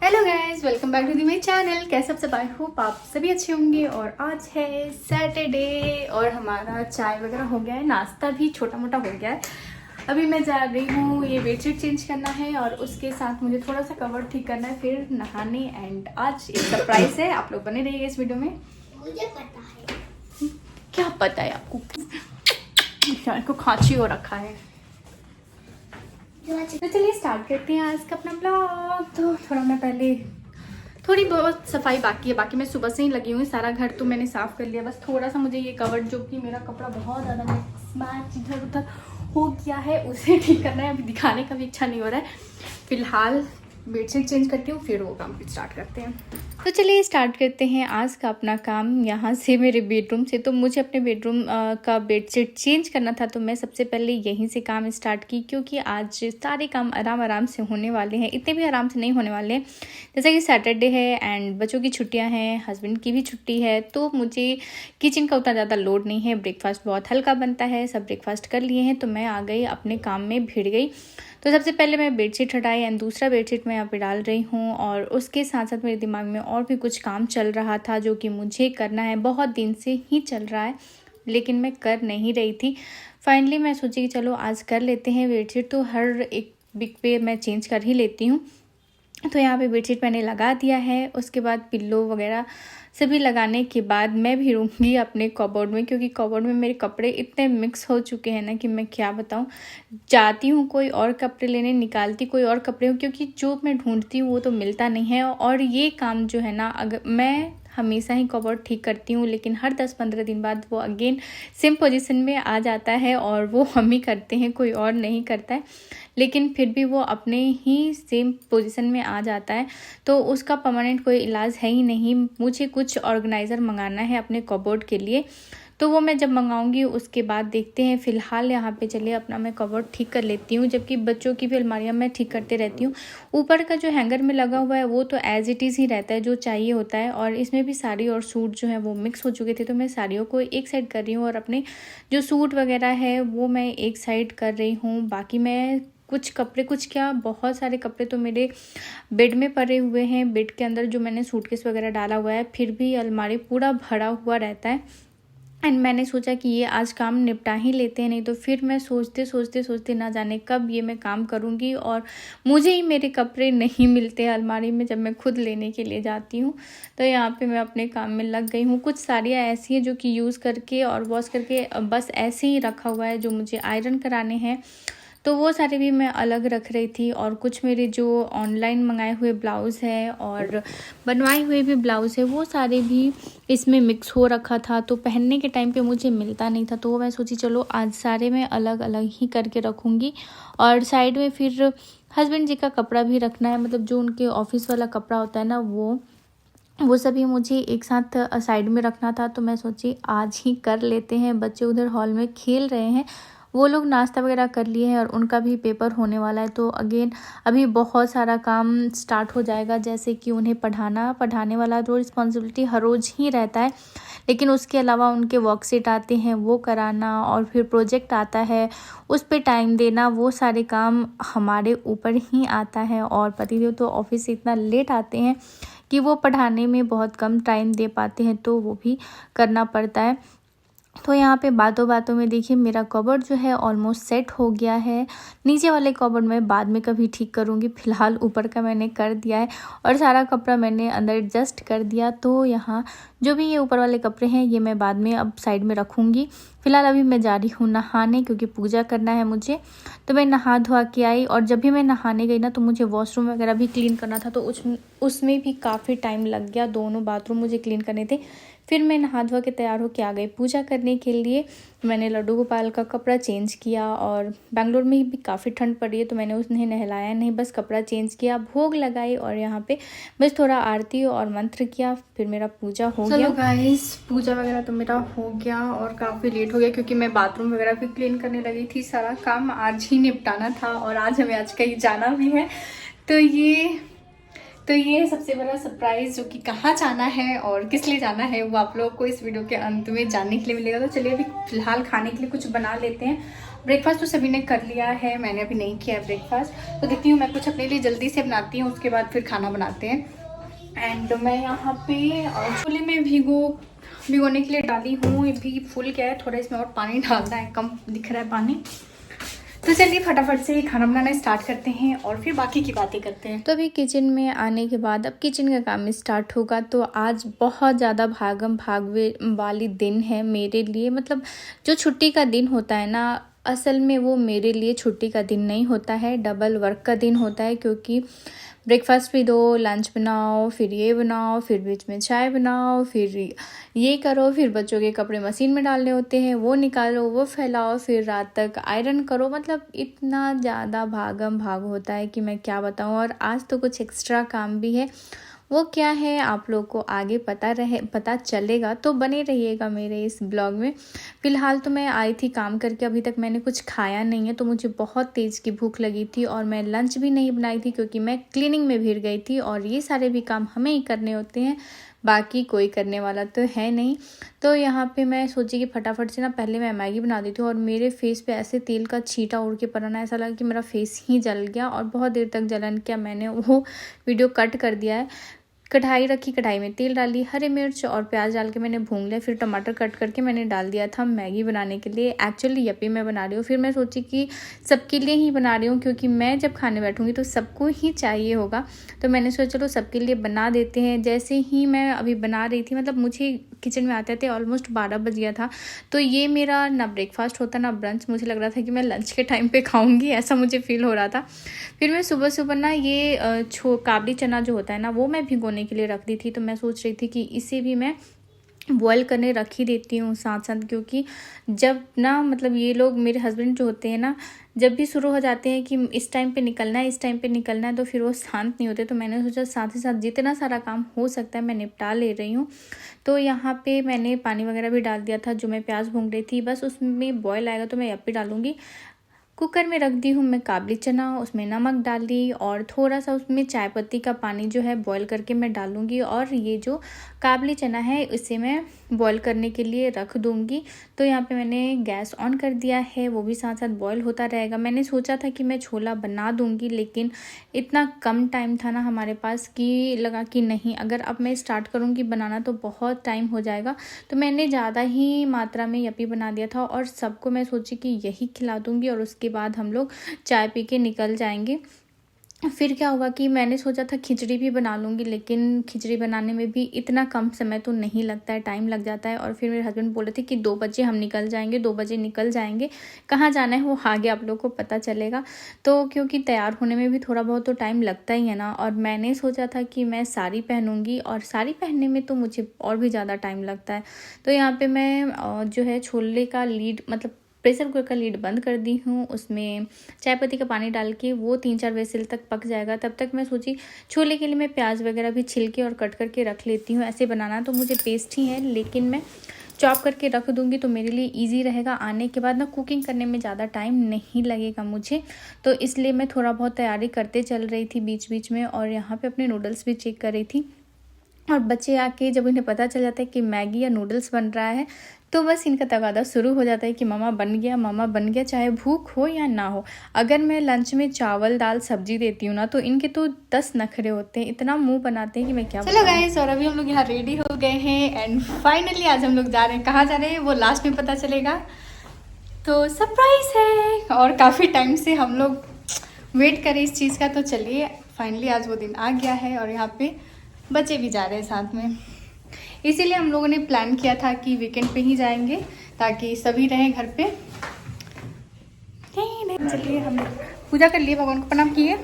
Hello guys, welcome back to the my channel. कैसे सब I hope आप सभी अच्छे होंगे। और आज है सैटरडे और हमारा चाय वगैरह हो गया है, नाश्ता भी छोटा मोटा हो गया है। अभी मैं जा रही हूँ ये बेडशीट चेंज करना है और उसके साथ मुझे थोड़ा सा कवर ठीक करना है, फिर नहाने। एंड आज एक सरप्राइज है, आप लोग बने रहिए इस वीडियो में। मुझे पता है। क्या पता है आपको? को खांसी हो रखा है। तो चलिए स्टार्ट करते हैं आज का अपना ब्लॉग। तो थोड़ा मैं पहले थोड़ी बहुत सफाई बाकी है, बाकी मैं सुबह से ही लगी हुई। सारा घर तो मैंने साफ कर लिया, बस थोड़ा सा मुझे ये कवर जो कि मेरा कपड़ा बहुत ज़्यादा मैच इधर उधर हो गया है उसे ठीक करना है। अभी दिखाने का भी इच्छा नहीं हो रहा है। फिलहाल बेडशीट चेंज करती हूँ, फिर वो काम स्टार्ट करते हैं। तो चलिए स्टार्ट करते हैं आज का अपना काम यहाँ से, मेरे बेडरूम से। तो मुझे अपने बेडरूम का बेडशीट चेंज करना था, तो मैं सबसे पहले यहीं से काम स्टार्ट की, क्योंकि आज सारे काम आराम आराम से होने वाले हैं। इतने भी आराम से नहीं होने वाले हैं, जैसे कि सैटरडे है एंड बच्चों की छुट्टियां हैं, हस्बैंड की भी छुट्टी है, तो मुझे किचन का उतना ज़्यादा लोड नहीं है। ब्रेकफास्ट बहुत हल्का बनता है, सब ब्रेकफास्ट कर लिए हैं, तो मैं आ गई अपने काम में भिड़ गई। तो सबसे पहले मैं बेडशीट हटाई एंड दूसरा बेडशीट मैं यहाँ पे डाल रही हूँ। और उसके साथ साथ मेरे दिमाग में और भी कुछ काम चल रहा था जो कि मुझे करना है, बहुत दिन से ही चल रहा है, लेकिन मैं कर नहीं रही थी। फाइनली मैं सोची कि चलो आज कर लेते हैं बेडशीट, तो हर एक वीक पे मैं चेंज कर ही लेती हूँ। तो यहाँ पे बेडशीट मैंने लगा दिया है। उसके बाद पिल्लो वगैरह सभी लगाने के बाद मैं भी रहूँगी अपने कबोर्ड में, क्योंकि कबोर्ड में मेरे कपड़े इतने मिक्स हो चुके हैं ना कि मैं क्या बताऊँ। जाती हूँ कोई और कपड़े लेने, निकालती कोई और कपड़े हूँ, क्योंकि जो मैं ढूंढती हूँ वो तो मिलता नहीं है। और ये काम जो है ना, अगर मैं हमेशा ही कबोर्ड ठीक करती हूँ, लेकिन हर 10-15 दिन बाद वो अगेन सेम पोजीशन में आ जाता है और वो हम ही करते हैं, कोई और नहीं करता है। लेकिन फिर भी वो अपने ही सेम पोजीशन में आ जाता है, तो उसका परमानेंट कोई इलाज है ही नहीं। मुझे कुछ ऑर्गेनाइज़र मंगाना है अपने कबोर्ड के लिए, तो वो मैं जब मंगाऊंगी उसके बाद देखते हैं। फिलहाल यहाँ पे चलिए अपना मैं कबोर्ड ठीक कर लेती हूँ, जबकि बच्चों की भी अलमारियाँ मैं ठीक करते रहती हूँ। ऊपर का जो हैंगर में लगा हुआ है वो तो एज इट इज़ ही रहता है, जो चाहिए होता है। और इसमें भी साड़ी और सूट जो है वो मिक्स हो चुके थे, तो मैं साड़ियों को एक साइड कर रही हूँ और अपने जो सूट वगैरह है वो मैं एक साइड कर रही हूँ। बाकी मैं कुछ कपड़े, कुछ क्या बहुत सारे कपड़े तो मेरे बेड में पड़े हुए हैं, बेड के अंदर जो मैंने सूटकेस वगैरह डाला हुआ है, फिर भी अलमारी पूरा भरा हुआ रहता है। एंड मैंने सोचा कि ये आज काम निपटा ही लेते हैं, नहीं तो फिर मैं सोचते ना जाने कब ये मैं काम करूँगी और मुझे ही मेरे कपड़े नहीं मिलते अलमारी में जब मैं खुद लेने के लिए जाती हूँ। तो यहाँ पे मैं अपने काम में लग गई हूँ। कुछ साड़ियाँ ऐसी हैं जो कि यूज़ करके और वॉश करके बस ऐसे ही रखा हुआ है, जो मुझे आयरन कराने हैं, तो वो सारे भी मैं अलग रख रही थी। और कुछ मेरे जो ऑनलाइन मंगाए हुए ब्लाउज़ है और बनवाए हुए भी ब्लाउज़ है, वो सारे भी इसमें मिक्स हो रखा था, तो पहनने के टाइम पे मुझे मिलता नहीं था। तो वो मैं सोची चलो आज सारे मैं अलग अलग ही करके रखूँगी। और साइड में फिर हस्बैंड जी का कपड़ा भी रखना है, मतलब जो उनके ऑफिस वाला कपड़ा होता है ना, वो सभी मुझे एक साथ साइड में रखना था। तो मैं सोची आज ही कर लेते हैं। बच्चे उधर हॉल में खेल रहे हैं, वो लोग नाश्ता वगैरह कर लिए हैं और उनका भी पेपर होने वाला है। तो अगेन अभी बहुत सारा काम स्टार्ट हो जाएगा, जैसे कि उन्हें पढ़ाने वाला तो रिस्पॉन्सिबिलिटी हर रोज़ ही रहता है, लेकिन उसके अलावा उनके वर्कशीट आते हैं वो कराना, और फिर प्रोजेक्ट आता है उस पर टाइम देना, वो सारे काम हमारे ऊपर ही आता है। और पतिदेव तो ऑफिस से इतना लेट आते हैं कि वो पढ़ाने में बहुत कम टाइम दे पाते हैं, तो वो भी करना पड़ता है। तो यहाँ पे बातों बातों में देखिए मेरा कबर्ड जो है ऑलमोस्ट सेट हो गया है। नीचे वाले कबर्ड में बाद में कभी ठीक करूँगी, फिलहाल ऊपर का मैंने कर दिया है और सारा कपड़ा मैंने अंदर एडजस्ट कर दिया। तो यहाँ जो भी ये ऊपर वाले कपड़े हैं ये मैं बाद में अब साइड में रखूँगी। फिलहाल अभी मैं जा रही हूँ नहाने, क्योंकि पूजा करना है मुझे। तो मैं नहा धोआ के आई, और जब भी मैं नहाने गई ना तो मुझे वॉशरूम वगैरह भी क्लीन करना था, तो उसमें भी काफ़ी टाइम लग गया। दोनों बाथरूम मुझे क्लीन करने थे। फिर मैं नहा धोआ के तैयार होकर आ गई पूजा करने के लिए। मैंने लड्डू गोपाल का कपड़ा चेंज किया, और बेंगलोर में भी काफ़ी ठंड पड़ी है, तो मैंने उन्हें नहलाया नहीं, बस कपड़ा चेंज किया, भोग लगाई, और यहाँ पे बस थोड़ा आरती और मंत्र किया, फिर मेरा पूजा हो गया। गाइस पूजा वगैरह तो मेरा हो गया और काफ़ी लेट हो गया, क्योंकि मैं बाथरूम वगैरह भी क्लीन करने लगी थी। सारा काम आज ही निपटाना था और आज हमें आज कहीं जाना भी है। तो ये सबसे बड़ा सरप्राइज़, जो कि कहाँ जाना है और किस लिए जाना है, वो आप लोगों को इस वीडियो के अंत में जानने के लिए मिलेगा। तो चलिए अभी फ़िलहाल खाने के लिए कुछ बना लेते हैं। ब्रेकफास्ट तो सभी ने कर लिया है, मैंने अभी नहीं किया है ब्रेकफास्ट। तो देखती हूँ मैं कुछ अपने लिए जल्दी से बनाती हूँ, उसके बाद फिर खाना बनाते हैं। एंड मैं यहाँ पे छोले में भिगोने के लिए डाली हूँ। ये भी फुल गया है, थोड़ा इसमें और पानी डालना है, कम दिख रहा है पानी। तो चलिए फटाफट से खाना बनाना स्टार्ट करते हैं और फिर बाकी की बातें करते हैं। तो अभी किचन में आने के बाद अब किचन का काम स्टार्ट होगा। तो आज बहुत ज़्यादा भागम भागवे वाली दिन है मेरे लिए। मतलब जो छुट्टी का दिन होता है ना, असल में वो मेरे लिए छुट्टी का दिन नहीं होता है, डबल वर्क का दिन होता है। क्योंकि ब्रेकफास्ट भी दो, लंच बनाओ, फिर ये बनाओ, फिर बीच में चाय बनाओ, फिर ये करो, फिर बच्चों के कपड़े मशीन में डालने होते हैं, वो निकालो, वो फैलाओ, फिर रात तक आयरन करो। मतलब इतना ज़्यादा भागम भाग होता है कि मैं क्या बताऊँ। और आज तो कुछ एक्स्ट्रा काम भी है, वो क्या है आप लोग को आगे पता चलेगा, तो बने रहिएगा मेरे इस ब्लॉग में। फ़िलहाल तो मैं आई थी काम करके, अभी तक मैंने कुछ खाया नहीं है, तो मुझे बहुत तेज़ की भूख लगी थी और मैं लंच भी नहीं बनाई थी क्योंकि मैं क्लीनिंग में भिड़ गई थी। और ये सारे भी काम हमें ही करने होते हैं, बाकी कोई करने वाला तो है नहीं। तो यहाँ पे मैं सोची कि फटाफट से ना पहले मैं मैगी बना देती हूँ। और मेरे फेस पे ऐसे तेल का छींटा उड़ के पड़ा ना, ऐसा लगा कि मेरा फेस ही जल गया और बहुत देर तक जलन किया। मैंने वो वीडियो कट कर दिया है। कढ़ाई रखी, कढ़ाई में तेल डाली, हरी मिर्च और प्याज डाल के मैंने भून लिया। फिर टमाटर कट करके मैंने डाल दिया था मैगी बनाने के लिए। एक्चुअली यपी मैं बना रही हूँ। फिर मैं सोची कि सबके लिए ही बना रही हूँ क्योंकि मैं जब खाने बैठूँगी तो सबको ही चाहिए होगा। तो मैंने सोचा चलो सबके लिए बना देते हैं। जैसे ही मैं अभी बना रही थी, मतलब मुझे किचन में आते थे ऑलमोस्ट 12 बज गया था। तो ये मेरा ना ब्रेकफास्ट होता ना ब्रंच। मुझे लग रहा था कि मैं लंच के टाइम पे खाऊंगी, ऐसा मुझे फील हो रहा था। फिर मैं सुबह सुबह ना ये काबली चना जो होता है ना, वो मैं भिगोने के लिए रख दी थी। तो मैं सोच रही थी कि इसे भी मैं बॉयल करने रख ही देती हूँ साथ साथ। क्योंकि जब ना मतलब ये लोग मेरे हस्बैंड जो होते हैं ना, जब भी शुरू हो जाते हैं कि इस टाइम पे निकलना है, इस टाइम पे निकलना है, तो फिर वो शांत नहीं होते। तो मैंने सोचा साथ ही साथ जितना सारा काम हो सकता है मैं निपटा ले रही हूँ। तो यहाँ पे मैंने पानी वगैरह भी डाल दिया था जो मैं प्याज भून रही थी। बस उसमें बॉयल आएगा तो मैं यप भी डालूँगी। कुकर में रख दी हूँ मैं काबली चना, उसमें नमक डाल दी और थोड़ा सा उसमें चाय पत्ती का पानी जो है बॉईल करके मैं डालूँगी। और ये जो काबली चना है इसे मैं बॉईल करने के लिए रख दूँगी। तो यहाँ पे मैंने गैस ऑन कर दिया है, वो भी साथ साथ बॉईल होता रहेगा। मैंने सोचा था कि मैं छोला बना दूँगी, लेकिन इतना कम टाइम था ना हमारे पास कि लगा कि नहीं, अगर अब मैं स्टार्ट करूँगी बनाना तो बहुत टाइम हो जाएगा। तो मैंने ज़्यादा ही मात्रा में यपी बना दिया था और सबको मैं सोची कि यही खिला दूँगी और उसके बाद हम लोग चाय पी के निकल जाएंगे। फिर क्या हुआ कि मैंने सोचा था खिचड़ी भी बना लूँगी, लेकिन खिचड़ी बनाने में भी इतना कम समय तो नहीं लगता है, टाइम लग जाता है। और फिर मेरे हस्बैंड बोले थे कि 2 बजे हम निकल जाएंगे, 2 बजे निकल जाएंगे। कहाँ जाना है वो आगे आप लोग को पता चलेगा। तो क्योंकि तैयार होने में भी थोड़ा बहुत तो टाइम लगता ही है ना। और मैंने सोचा था कि मैं साड़ी पहनूंगी और साड़ी पहनने में तो मुझे और भी ज़्यादा टाइम लगता है। तो यहाँ पर मैं जो है छोले का लीड मतलब प्रेशर कुकर का लीड बंद कर दी हूँ। उसमें चाय पत्ती का पानी डाल के वो 3-4 विसिल तक पक जाएगा। तब तक मैं सोची छोले के लिए मैं प्याज वगैरह भी छिलके और कट करके रख लेती हूँ। ऐसे बनाना तो मुझे पेस्ट ही है, लेकिन मैं चॉप करके रख दूँगी तो मेरे लिए इजी रहेगा। आने के बाद ना कुकिंग करने में ज़्यादा टाइम नहीं लगेगा मुझे। तो इसलिए मैं थोड़ा बहुत तैयारी करते चल रही थी बीच बीच में। और यहाँ पर अपने नूडल्स भी चेक कर रही थी। और बच्चे आके जब उन्हें पता चल जाता है कि मैगी या नूडल्स बन रहा है, तो बस इनका तगादा शुरू हो जाता है कि मामा बन गया, चाहे भूख हो या ना हो। अगर मैं लंच में चावल दाल सब्जी देती हूँ ना, तो इनके तो 10 नखरे होते हैं, इतना मुंह बनाते हैं कि मैं क्या बताऊं। चलो गाइस, और अभी हम लोग यहाँ रेडी हो गए हैं एंड फाइनली आज हम लोग जा रहे हैं। कहाँ जा रहे हैं वो लास्ट में पता चलेगा, तो सरप्राइज है। और काफ़ी टाइम से हम लोग वेट करें इस चीज़ का। तो चलिए फाइनली आज वो दिन आ गया है और यहाँ पे बच्चे भी जा रहे हैं साथ में। इसीलिए हम लोगों ने प्लान किया था कि वीकेंड पे ही जाएंगे ताकि सभी रहें घर पे। चलिए हम पूजा कर लिए, भगवान को प्रणाम किए।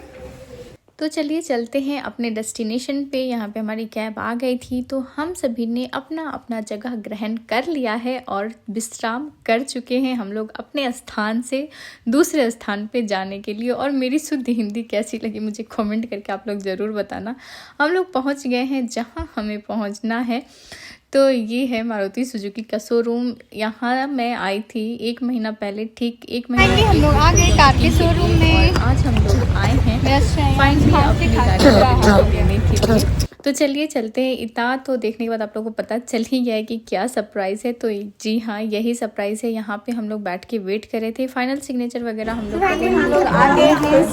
तो चलिए चलते हैं अपने डेस्टिनेशन पे। यहाँ पे हमारी कैब आ गई थी, तो हम सभी ने अपना अपना जगह ग्रहण कर लिया है और विश्राम कर चुके हैं हम लोग अपने स्थान से दूसरे स्थान पे जाने के लिए। और मेरी शुद्ध हिंदी कैसी लगी मुझे कमेंट करके आप लोग ज़रूर बताना। हम लोग पहुँच गए हैं जहाँ हमें पहुँचना है। तो ये है मारुति सुजुकी का शोरूम। यहाँ मैं आई थी 1 महीना पहले, ठीक 1 महीना हम लोग आ गए कार के शोरूम में। आज हम लोग आए हैं फाइनली अपनी गाड़ी लेने के लिए। तो चलिए चलते हैं। इतना तो देखने के बाद आप लोगों को पता चल ही गया है कि क्या सरप्राइज़ है। तो जी हाँ, यही सरप्राइज़ है। यहाँ पे हम लोग बैठ के वेट कर रहे थे, फाइनल सिग्नेचर वगैरह हम लोग आ गए हैं।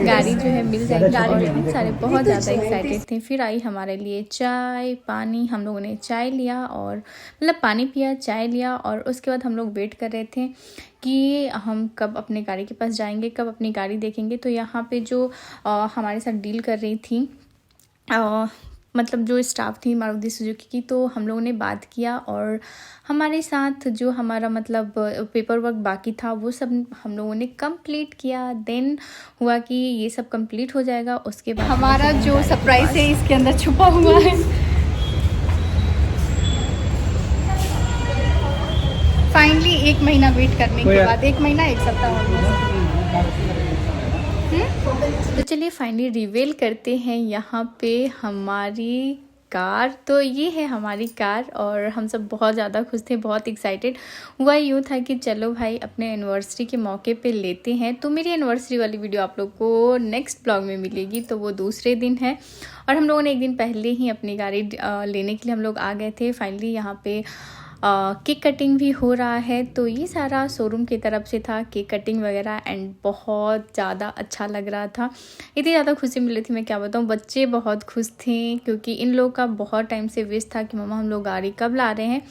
गाड़ी जो है मिल जाएगी और हम सारे बहुत ज़्यादा एक्साइटेड थे। फिर आई हमारे लिए चाय पानी, हम लोगों ने चाय लिया और मतलब पानी पिया, चाय लिया और उसके बाद हम लोग वेट कर रहे थे कि हम कब अपने गाड़ी के पास जाएंगे, कब अपनी गाड़ी देखेंगे। तो यहाँ पे जो हमारे साथ डील कर रही थी मतलब जो स्टाफ थी मारुति सुजुकी की, तो हम लोगों ने बात किया और हमारे साथ जो हमारा मतलब पेपर वर्क बाकी था वो सब हम लोगों ने कंप्लीट किया। देन हुआ कि ये सब कंप्लीट हो जाएगा, उसके बाद हमारा जो सरप्राइज है इसके अंदर छुपा हुआ है। फाइनली 1 महीना वेट करने के बाद, 1 महीना 1 सप्ताह तो चलिए फाइनली रिवील करते हैं यहाँ पे हमारी कार। तो ये है हमारी कार और हम सब बहुत ज़्यादा खुश थे, बहुत एक्साइटेड। हुआ यूँ था कि चलो भाई अपने एनिवर्सरी के मौके पे लेते हैं। तो मेरी एनिवर्सरी वाली वीडियो आप लोग को नेक्स्ट ब्लॉग में मिलेगी, तो वो दूसरे दिन है। और हम लोगों ने एक दिन पहले ही अपनी गाड़ी लेने के लिए हम लोग आ गए थे। फाइनली यहाँ पे केक कटिंग भी हो रहा है। तो ये सारा शोरूम की तरफ से था, केक कटिंग वगैरह, एंड बहुत ज़्यादा अच्छा लग रहा था। इतनी ज़्यादा खुशी मिल रही थी मैं क्या बताऊँ। बच्चे बहुत खुश थे क्योंकि इन लोगों का बहुत टाइम से विश था कि मम्मा हम लोग गाड़ी कब ला रहे हैं।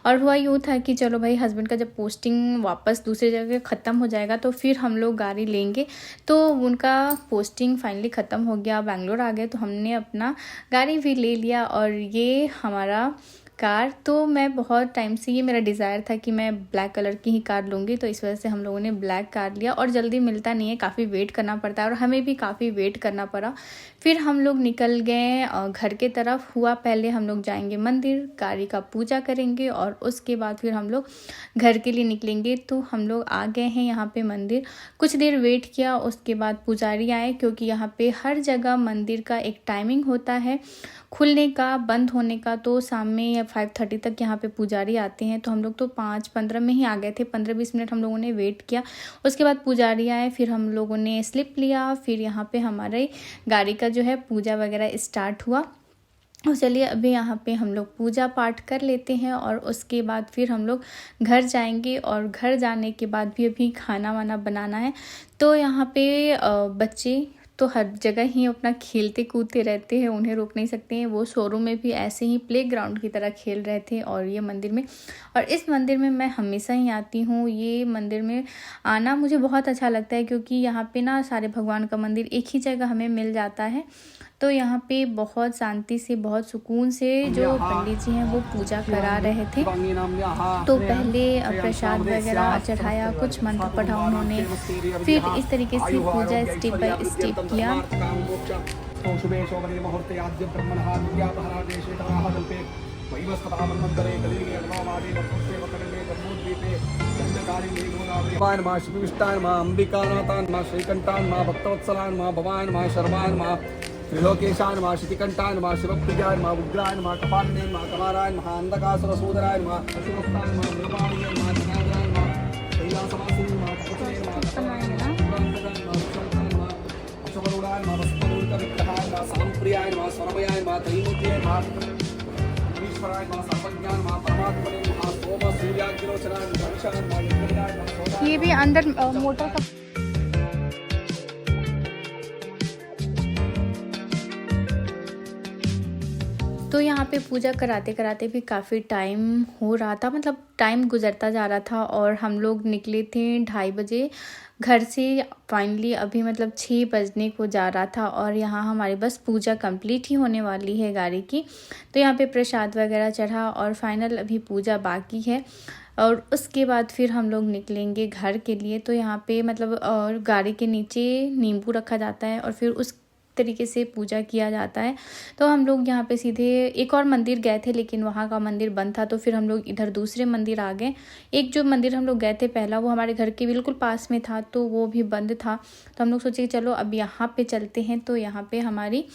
और हुआ यूँ था कि चलो भाई हस्बैंड का जब पोस्टिंग वापस दूसरी जगह ख़त्म हो जाएगा तो फिर हम लोग गाड़ी लेंगे। तो उनका पोस्टिंग फाइनली ख़त्म हो गया, बेंगलोर आ गए, तो हमने अपना गाड़ी भी ले लिया और ये हमारा कार। तो मैं बहुत टाइम से ये मेरा डिज़ायर था कि मैं ब्लैक कलर की ही कार लूँगी, तो इस वजह से हम लोगों ने ब्लैक कार लिया। और जल्दी मिलता नहीं है, काफ़ी वेट करना पड़ता है और हमें भी काफ़ी वेट करना पड़ा। फिर हम लोग निकल गए घर के तरफ। हुआ पहले हम लोग जाएंगे मंदिर, गाड़ी का पूजा करेंगे और उसके बाद फिर हम लोग घर के लिए निकलेंगे। तो हम लोग आ गए हैं यहाँ पे मंदिर, कुछ देर वेट किया, उसके बाद पुजारी आए क्योंकि यहाँ पे हर जगह मंदिर का एक टाइमिंग होता है खुलने का, बंद होने का। तो शाम में 5:30 तक यहाँ पे पुजारी आते हैं। तो हम लोग तो 5:15 में ही आ गए थे, 15-20 मिनट हम लोगों ने वेट किया। उसके बाद पुजारी आए, फिर हम लोगों ने स्लिप लिया, फिर यहाँ पे हमारे गाड़ी का जो है पूजा वगैरह स्टार्ट हुआ। और चलिए अभी यहाँ पे हम लोग पूजा पाठ कर लेते हैं और उसके बाद फिर हम लोग घर जाएंगे। और घर जाने के बाद भी अभी खाना वाना बनाना है। तो यहाँ पे बच्चे तो हर जगह ही अपना खेलते कूदते रहते हैं, उन्हें रोक नहीं सकते हैं। वो शोरूम में भी ऐसे ही प्लेग्राउंड की तरह खेल रहे थे और ये मंदिर में। और इस मंदिर में मैं हमेशा ही आती हूँ। ये मंदिर में आना मुझे बहुत अच्छा लगता है क्योंकि यहाँ पे ना सारे भगवान का मंदिर एक ही जगह हमें मिल जाता है। तो यहाँ पे बहुत शांति से, बहुत सुकून से जो पंडित जी हैं वो पूजा करा रहे थे। तो पहले प्रसाद वगैरह चढ़ाया, कुछ मंत्र पढ़ा उन्होंने, फिर इस तरीके से पूजा स्टेप बाय स्टेप किया। त्रिलोकेशान मा शितिकंठान मा शिवप्रियान मा उग्रान मा कपालने मा कमारान मा अंधकासुरसूदरान मा अशुभस्तान मा निर्माणीय मा जनार्दनान मा कैलासवासिनी मा कपटने मा पुरांतकान मा विशालकान मा अशवरुणान मा वस्तुरूप विग्रहान मा सांप्रियान मा स्वरमयान मा त्रैमूर्तियान मा ईश्वरान मा सर्वज्ञान मा परमात्मने मा सोम सूर्याग्निरोचनान गणेशान मा यज्ञान मा सोदान। ये भी अंदर मोटर का तो यहाँ पे पूजा कराते कराते भी काफ़ी टाइम हो रहा था, मतलब टाइम गुजरता जा रहा था। और हम लोग निकले थे 2:30 बजे घर से। फाइनली अभी मतलब 6 बजने को जा रहा था और यहाँ हमारी बस पूजा कंप्लीट ही होने वाली है गाड़ी की। तो यहाँ पे प्रसाद वगैरह चढ़ा और फाइनल अभी पूजा बाकी है और उसके बाद फिर हम लोग निकलेंगे घर के लिए। तो यहाँ पे मतलब गाड़ी के नीचे नींबू रखा जाता है और फिर उस तरीके से पूजा किया जाता है। तो हम लोग यहाँ पे सीधे एक और मंदिर गए थे लेकिन वहाँ का मंदिर बंद था, तो फिर हम लोग इधर दूसरे मंदिर आ गए। एक जो मंदिर हम लोग गए थे पहला, वो हमारे घर के बिल्कुल पास में था, तो वो भी बंद था। तो हम लोग सोचे चलो अब यहाँ पे चलते हैं। तो यहाँ पे हमारी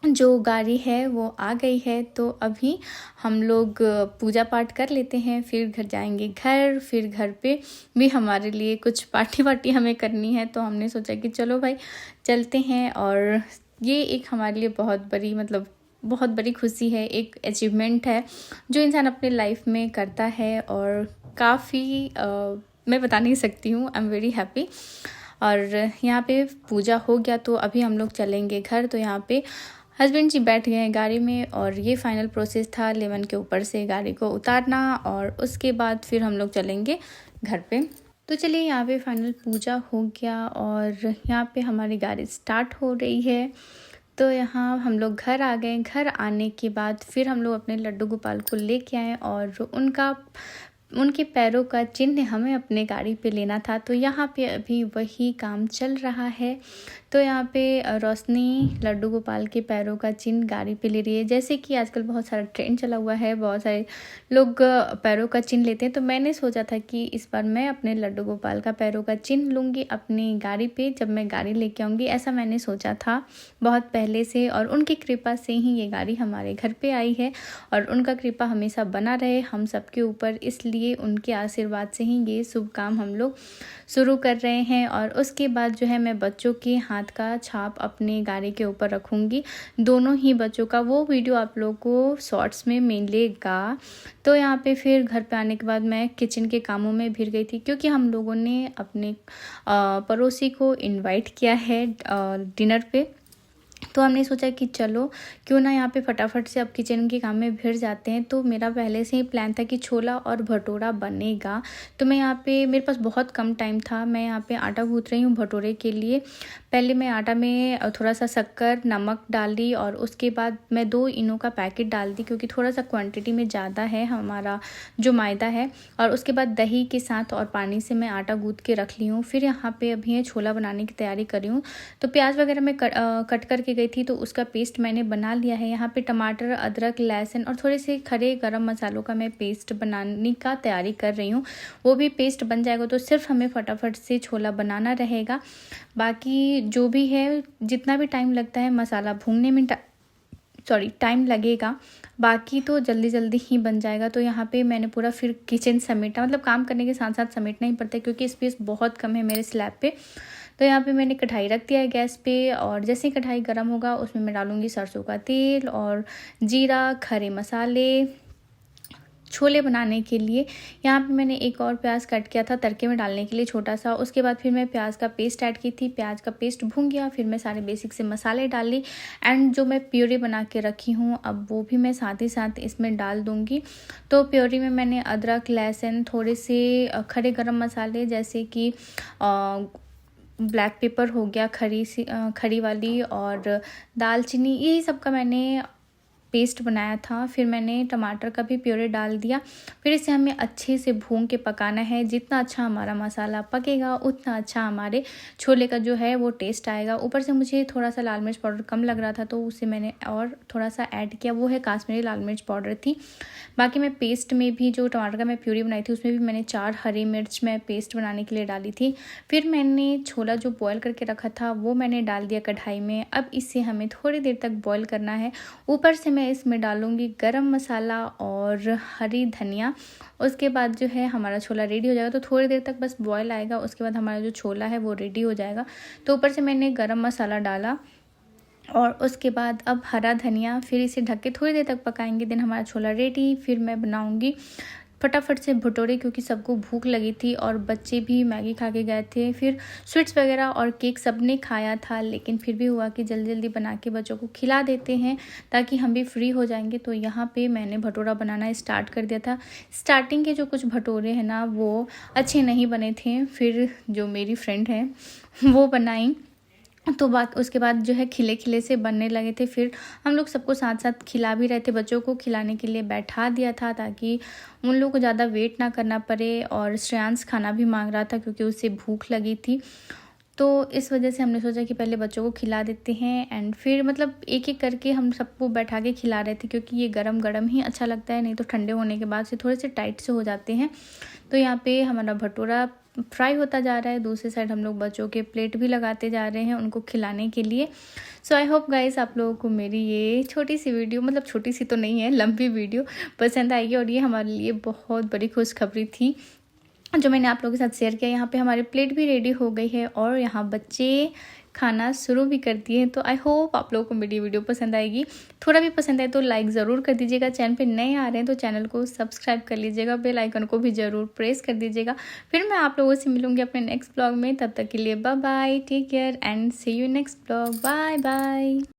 जो गाड़ी है वो आ गई है। तो अभी हम लोग पूजा पाठ कर लेते हैं, फिर घर जाएंगे घर। फिर घर पे भी हमारे लिए कुछ पार्टी वार्टी हमें करनी है, तो हमने सोचा कि चलो भाई चलते हैं और ये एक हमारे लिए बहुत बड़ी बहुत बड़ी खुशी है, एक अचीवमेंट है जो इंसान अपने लाइफ में करता है और काफ़ी मैं बता नहीं सकती हूँ। I am very happy. और यहाँ पे पूजा हो गया तो अभी हम लोग चलेंगे घर। तो यहाँ पे हस्बैंड जी बैठ गए हैं गाड़ी में और ये फाइनल प्रोसेस था लेमन के ऊपर से गाड़ी को उतारना और उसके बाद फिर हम लोग चलेंगे घर पे। तो चलिए यहाँ पे फाइनल पूजा हो गया और यहाँ पे हमारी गाड़ी स्टार्ट हो रही है। तो यहाँ हम लोग घर आ गए। घर आने के बाद फिर हम लोग अपने लड्डू गोपाल को लेके आए और उनके पैरों का चिन्ह हमें अपने गाड़ी पे लेना था। तो यहाँ पे अभी वही काम चल रहा है। तो यहाँ पे रोशनी लड्डू गोपाल के पैरों का चिन्ह गाड़ी पे ले रही है। जैसे कि आजकल बहुत सारा ट्रेंड चला हुआ है, बहुत सारे लोग पैरों का चिन्ह लेते हैं। तो मैंने सोचा था कि इस बार मैं अपने लड्डू गोपाल का पैरों का चिन्ह लूँगी अपनी गाड़ी पे जब मैं गाड़ी लेके आऊँगी। ऐसा मैंने सोचा था बहुत पहले से और उनकी कृपा से ही ये गाड़ी हमारे घर पे आई है और उनका कृपा हमेशा बना रहे हम सबके ऊपर, इसलिए उनके आशीर्वाद से ही ये शुभ काम हम लोग शुरू कर रहे हैं। और उसके बाद जो है मैं बच्चों के हाथ का छाप अपनी गाड़ी के ऊपर रखूँगी, दोनों ही बच्चों का। वो वीडियो आप लोगों को शॉर्ट्स में मिलेगा। तो यहाँ पे फिर घर पे आने के बाद मैं किचन के कामों में भिड़ गई थी क्योंकि हम लोगों ने अपने पड़ोसी को इनवाइट किया है डिनर पे। तो हमने सोचा कि चलो क्यों ना यहाँ पे फटाफट से अब किचन के काम में भिड़ जाते हैं। तो मेरा पहले से ही प्लान था कि छोला और भटूरा बनेगा। तो मैं यहाँ पे मेरे पास बहुत कम टाइम था, मैं यहाँ पे आटा गूँथ रही हूँ भटूरे के लिए। पहले मैं आटा में थोड़ा सा शक्कर नमक डाली और उसके बाद मैं 2 इनो का पैकेट डाल दी क्योंकि थोड़ा सा क्वांटिटी में ज़्यादा है हमारा जो मैदा है। और उसके बाद दही के साथ और पानी से मैं आटा गूँथ के रख ली हूँ। फिर यहाँ पे अभी छोला बनाने की तैयारी कर रही हूँ। तो प्याज वगैरह मैं कट करके गई थी तो उसका पेस्ट मैंने बना लिया है। यहाँ पे टमाटर, अदरक, लहसुन और थोड़े से खड़े गरम मसालों का मैं पेस्ट बनाने का तैयारी कर रही हूँ। वो भी पेस्ट बन जाएगा तो सिर्फ हमें फटाफट से छोला बनाना रहेगा। बाकी जो भी है जितना भी टाइम लगता है मसाला भूनने में टाइम लगेगा, बाकी तो जल्दी जल्दी ही बन जाएगा। तो यहाँ पे मैंने पूरा फिर किचन समेटा, मतलब काम करने के साथ साथ समेटना ही पड़ता है क्योंकि स्पेस बहुत कम है मेरे स्लैब पे। तो यहाँ पे मैंने कढ़ाई रख दिया है गैस पे और जैसे ही कढ़ाई गर्म होगा उसमें मैं डालूँगी सरसों का तेल और जीरा, खड़े मसाले छोले बनाने के लिए। यहाँ पे मैंने एक और प्याज कट किया था तड़के में डालने के लिए छोटा सा। उसके बाद फिर मैं प्याज का पेस्ट ऐड की थी, प्याज का पेस्ट भून गया। फिर मैं सारे बेसिक से मसाले डाल ली एंड जो मैं प्योरी बना के रखी हूँ अब वो भी मैं साथ ही साथ इसमें डाल दूँगी। तो प्योरी में मैंने अदरक, लहसुन, थोड़े से खड़े गरम मसाले जैसे कि ब्लैक पेपर हो गया खड़ी वाली और दालचीनी, यही सब का मैंने पेस्ट बनाया था। फिर मैंने टमाटर का भी प्योरे डाल दिया। फिर इसे हमें अच्छे से भून के पकाना है। जितना अच्छा हमारा मसाला पकेगा उतना अच्छा हमारे छोले का जो है वो टेस्ट आएगा। ऊपर से मुझे थोड़ा सा लाल मिर्च पाउडर कम लग रहा था तो उसे मैंने और थोड़ा सा ऐड किया, वो है काश्मीरी लाल मिर्च पाउडर थी। बाकी मैं पेस्ट में भी जो टमाटर का मैं प्यूरी बनाई थी उसमें भी मैंने 4 हरी मिर्च मैं पेस्ट बनाने के लिए डाली थी। फिर मैंने छोला जो बॉयल करके रखा था वो मैंने डाल दिया कढ़ाई में। अब इसे हमें थोड़ी देर तक बॉयल करना है। ऊपर से मैं इसमें डालूंगी गरम मसाला और हरी धनिया। उसके बाद जो है हमारा छोला रेडी हो जाएगा। तो थोड़ी देर तक बस बॉयल आएगा, उसके बाद हमारा जो छोला है वो रेडी हो जाएगा। तो ऊपर से मैंने गरम मसाला डाला और उसके बाद अब हरा धनिया, फिर इसे ढक के थोड़ी देर तक पकाएंगे। देन हमारा छोला रेडी। फिर मैं बनाऊंगी फटाफट से भटूरे क्योंकि सबको भूख लगी थी और बच्चे भी मैगी खा के गए थे। फिर स्वीट्स वगैरह और केक सब ने खाया था, लेकिन फिर भी हुआ कि जल्दी जल्दी बना के बच्चों को खिला देते हैं ताकि हम भी फ्री हो जाएंगे। तो यहाँ पे मैंने भटूरा बनाना स्टार्ट कर दिया था। स्टार्टिंग के जो कुछ भटूरे हैं ना वो अच्छे नहीं बने थे, फिर जो मेरी फ्रेंड है वो बनाई तो उसके बाद जो है खिले खिले से बनने लगे थे। फिर हम लोग सबको साथ साथ खिला भी रहे थे। बच्चों को खिलाने के लिए बैठा दिया था ताकि उन लोगों को ज़्यादा वेट ना करना पड़े। और श्रेयांश खाना भी मांग रहा था क्योंकि उसे भूख लगी थी। तो इस वजह से हमने सोचा कि पहले बच्चों को खिला देते हैं एंड फिर मतलब एक एक करके हम सबको बैठा के खिला रहे थे क्योंकि ये गरम गरम ही अच्छा लगता है, नहीं तो ठंडे होने के बाद से थोड़े से टाइट से हो जाते हैं। तो यहाँ पे हमारा भटूरा फ्राई होता जा रहा है। दूसरी साइड हम लोग बच्चों के प्लेट भी लगाते जा रहे हैं उनको खिलाने के लिए। सो आई होप गाइस आप लोगों को मेरी ये छोटी सी वीडियो, मतलब छोटी सी तो नहीं है, लंबी वीडियो पसंद आएगी। और ये हमारे लिए बहुत बड़ी खुशखबरी थी जो मैंने आप लोगों के साथ शेयर किया। यहाँ पे हमारी प्लेट भी रेडी हो गई है और यहाँ बच्चे खाना शुरू भी कर दिए हैं। तो आई होप आप लोगों को मेरी वीडियो पसंद आएगी। थोड़ा भी पसंद आए तो लाइक ज़रूर कर दीजिएगा। चैनल पे नए आ रहे हैं तो चैनल को सब्सक्राइब कर लीजिएगा, बेल आइकन को भी ज़रूर प्रेस कर दीजिएगा। फिर मैं आप लोगों से मिलूंगी अपने नेक्स्ट ब्लॉग में। तब तक के लिए bye bye, take care and see you next blog. Bye bye.